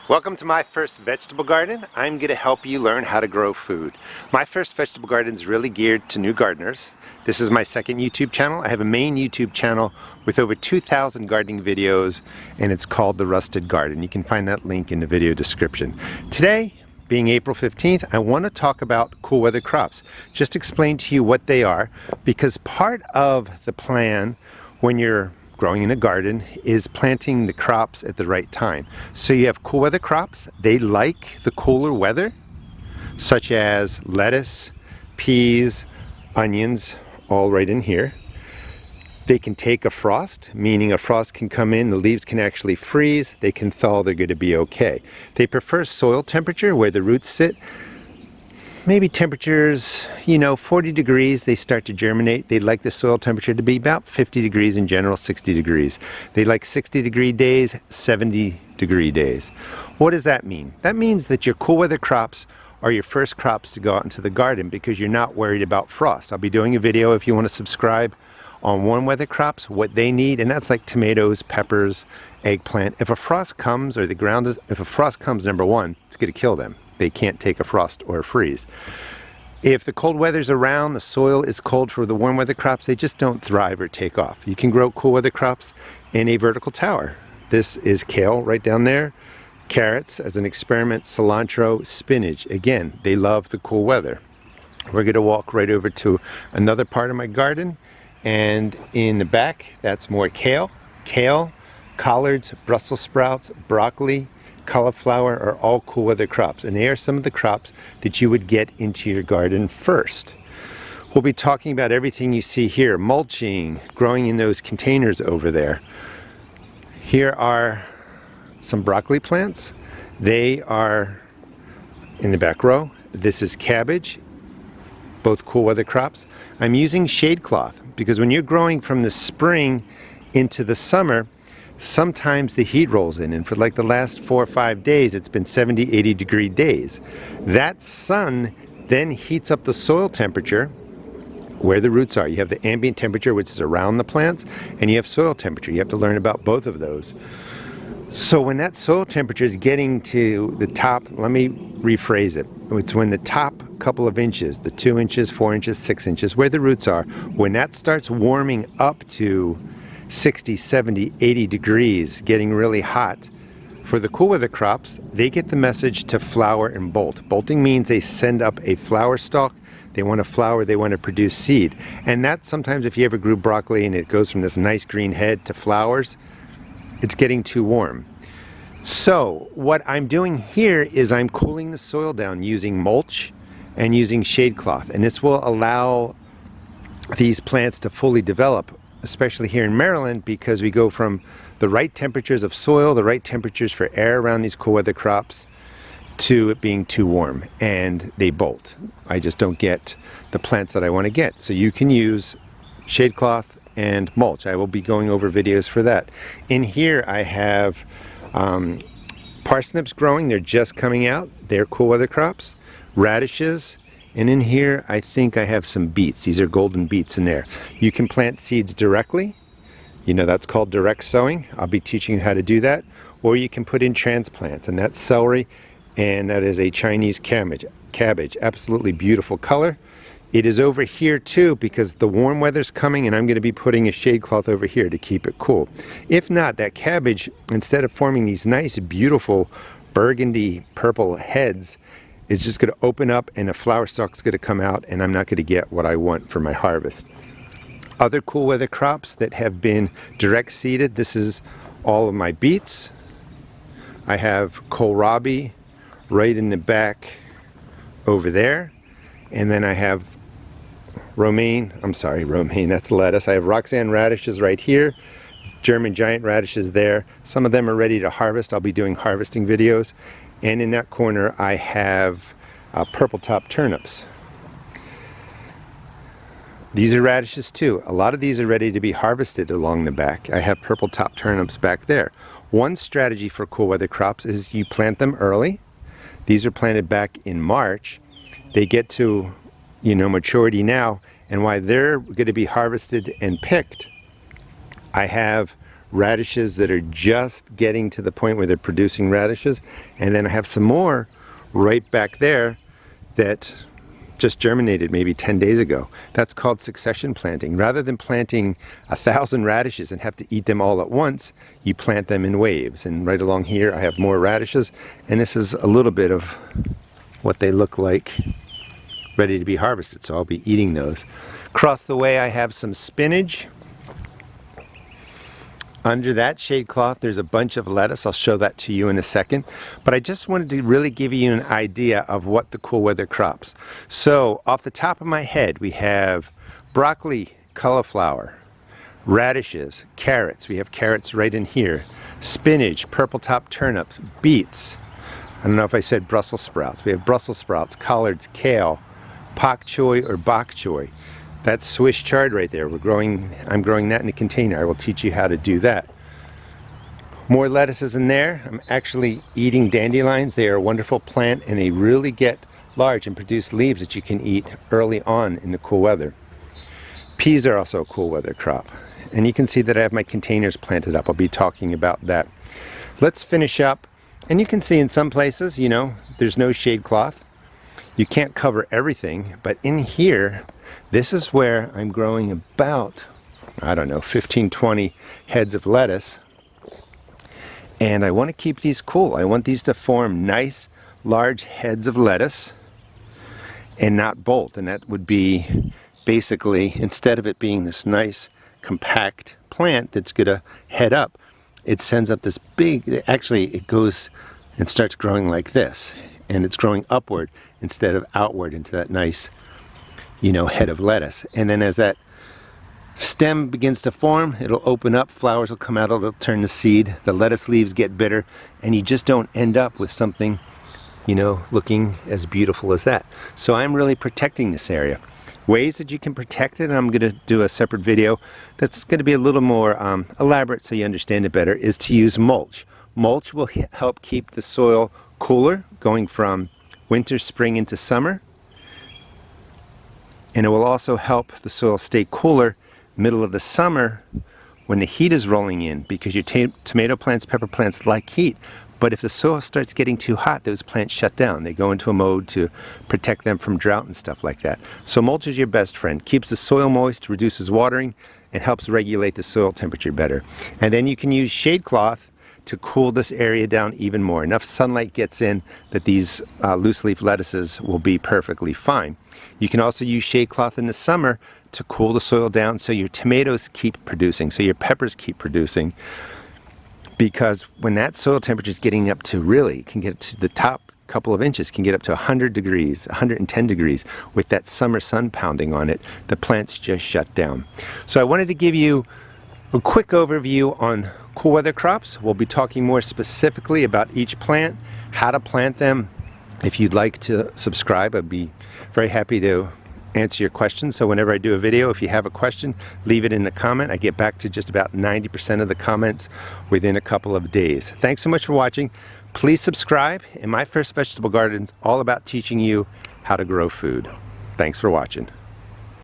Welcome to my first vegetable garden. I'm going to help you learn how to grow food. My first vegetable garden is really geared to new gardeners. This is my second YouTube channel. I have a main YouTube channel with over 2,000 gardening videos, and it's called The Rusted Garden. You can find that link in the video description. Today, being April 15th, I want to talk about cool weather crops. Just explain to you what they are, because part of the plan when you're growing in a garden is planting the crops at the right time. So you have cool weather crops. They like the cooler weather, such as lettuce, peas, onions, all right in here. They can take a frost, meaning a frost can come in, the leaves can actually freeze, they can thaw, they're going to be okay. They prefer soil temperature where the roots sit. Maybe temperatures, 40 degrees, they start to germinate. They like the soil temperature to be about 50 degrees in general, 60 degrees. They like 60-degree days, 70-degree days. What does that mean? That means that your cool weather crops are your first crops to go out into the garden because you're not worried about frost. I'll be doing a video if you want to subscribe on warm weather crops, what they need, and that's like tomatoes, peppers, eggplant. If a frost comes, if a frost comes, number one, it's going to kill them. They can't take a frost or a freeze. If the cold weather's around, the soil is cold for the warm weather crops, they just don't thrive or take off. You can grow cool weather crops in a vertical tower. This is kale right down there, carrots as an experiment, cilantro, spinach. Again, they love the cool weather. We're going to walk right over to another part of my garden, and in the back, that's more kale, collards, Brussels sprouts, broccoli, cauliflower are all cool weather crops, and they are some of the crops that you would get into your garden first. We'll be talking about everything you see here, mulching, growing in those containers over there. Here are some broccoli plants. They are in the back row. This is cabbage, both cool weather crops. I'm using shade cloth because when you're growing from the spring into the summer, sometimes the heat rolls in, and for like the last 4 or 5 days it's been 70-80 degree days. That sun then heats up the soil temperature where the roots are. You have the ambient temperature, which is around the plants, and you have soil temperature. You have to learn about both of those. So when that soil temperature is getting to the top, let me rephrase it. It's when the top couple of inches, the 2 inches, 4 inches, 6 inches, where the roots are, when that starts warming up to 60, 70, 80 degrees, getting really hot. For the cool weather crops, they get the message to flower and bolt. Bolting means they send up a flower stalk. They want to flower, they want to produce seed. And that sometimes, if you ever grew broccoli and it goes from this nice green head to flowers, it's getting too warm. So what I'm doing here is I'm cooling the soil down using mulch and using shade cloth. And this will allow these plants to fully develop, especially here in Maryland, because we go from the right temperatures of soil, the right temperatures for air around these cool weather crops, to it being too warm and they bolt. I just don't get the plants that I want to get. So you can use shade cloth and mulch. I will be going over videos for that. In here I have parsnips growing. They're just coming out. They're cool weather crops. Radishes. And in here, I think I have some beets. These are golden beets in there. You can plant seeds directly. That's called direct sowing. I'll be teaching you how to do that. Or you can put in transplants, and that's celery, and that is a Chinese cabbage. Absolutely beautiful color. It is over here too because the warm weather's coming, and I'm going to be putting a shade cloth over here to keep it cool. If not, that cabbage, instead of forming these nice, beautiful burgundy purple heads, is just going to open up and a flower stalk's going to come out, and I'm not going to get what I want for my harvest. Other cool weather crops that have been direct seeded, this is all of my beets. I have Kohlrabi right in the back over there, and then I have romaine, that's lettuce. I have Roxanne radishes right here, German giant radishes there. Some of them are ready to harvest. I'll be doing harvesting videos. And in that corner I have purple top turnips. These are radishes too. A lot of these are ready to be harvested along the back. I have purple top turnips back there. One strategy for cool weather crops is you plant them early. These are planted back in March. They get to maturity now, and while they're going to be harvested and picked, I have radishes that are just getting to the point where they're producing radishes. And then I have some more right back there that just germinated maybe 10 days ago. That's called succession planting. Rather than planting 1,000 radishes and have to eat them all at once, you plant them in waves. And right along here I have more radishes, and this is a little bit of what they look like ready to be harvested, so I'll be eating those. Across the way I have some spinach. Under that shade cloth there's a bunch of lettuce. I'll show that to you in a second. But I just wanted to really give you an idea of what the cool weather crops. So off the top of my head we have broccoli, cauliflower, radishes, carrots. We have carrots right in here. Spinach, purple top turnips, beets. I don't know if I said Brussels sprouts. We have Brussels sprouts, collards, kale, pak choy or bok choy. That's Swiss chard right there. I'm growing that in a container. I will teach you how to do that. More lettuces in there. I'm actually eating dandelions. They are a wonderful plant and they really get large and produce leaves that you can eat early on in the cool weather. Peas are also a cool weather crop. And you can see that I have my containers planted up. I'll be talking about that. Let's finish up. And you can see in some places, you know, there's no shade cloth. You can't cover everything, but in here, this is where I'm growing about, I don't know, 15, 20 heads of lettuce. And I want to keep these cool. I want these to form nice, large heads of lettuce and not bolt. And that would be basically, instead of it being this nice, compact plant that's going to head up, it sends up this big, actually it goes and starts growing like this. And it's growing upward instead of outward into that nice, you know, head of lettuce. And then as that stem begins to form, it'll open up, flowers will come out, it'll turn to seed, the lettuce leaves get bitter, and you just don't end up with something, you know, looking as beautiful as that. So I'm really protecting this area. Ways that you can protect it, and I'm going to do a separate video that's going to be a little more elaborate so you understand it better, is to use mulch. Mulch will help keep the soil cooler, going from winter, spring into summer. And it will also help the soil stay cooler middle of the summer when the heat is rolling in, because your tomato plants, pepper plants like heat. But if the soil starts getting too hot, those plants shut down. They go into a mode to protect them from drought and stuff like that. So mulch is your best friend. Keeps the soil moist, reduces watering, and helps regulate the soil temperature better. And then you can use shade cloth to cool this area down even more. Enough sunlight gets in that these loose leaf lettuces will be perfectly fine. You can also use shade cloth in the summer to cool the soil down so your tomatoes keep producing, so your peppers keep producing. Because when that soil temperature is getting up to, really can get to the top couple of inches, can get up to 100 degrees, 110 degrees, with that summer sun pounding on it, the plants just shut down. So I wanted to give you a quick overview on cool weather crops. We'll be talking more specifically about each plant, how to plant them. If you'd like to subscribe, I'd be very happy to answer your questions. So whenever I do a video, if you have a question, leave it in the comment. I get back to just about 90% of the comments within a couple of days. Thanks so much for watching. Please subscribe. And My First Vegetable Garden is all about teaching you how to grow food. Thanks for watching.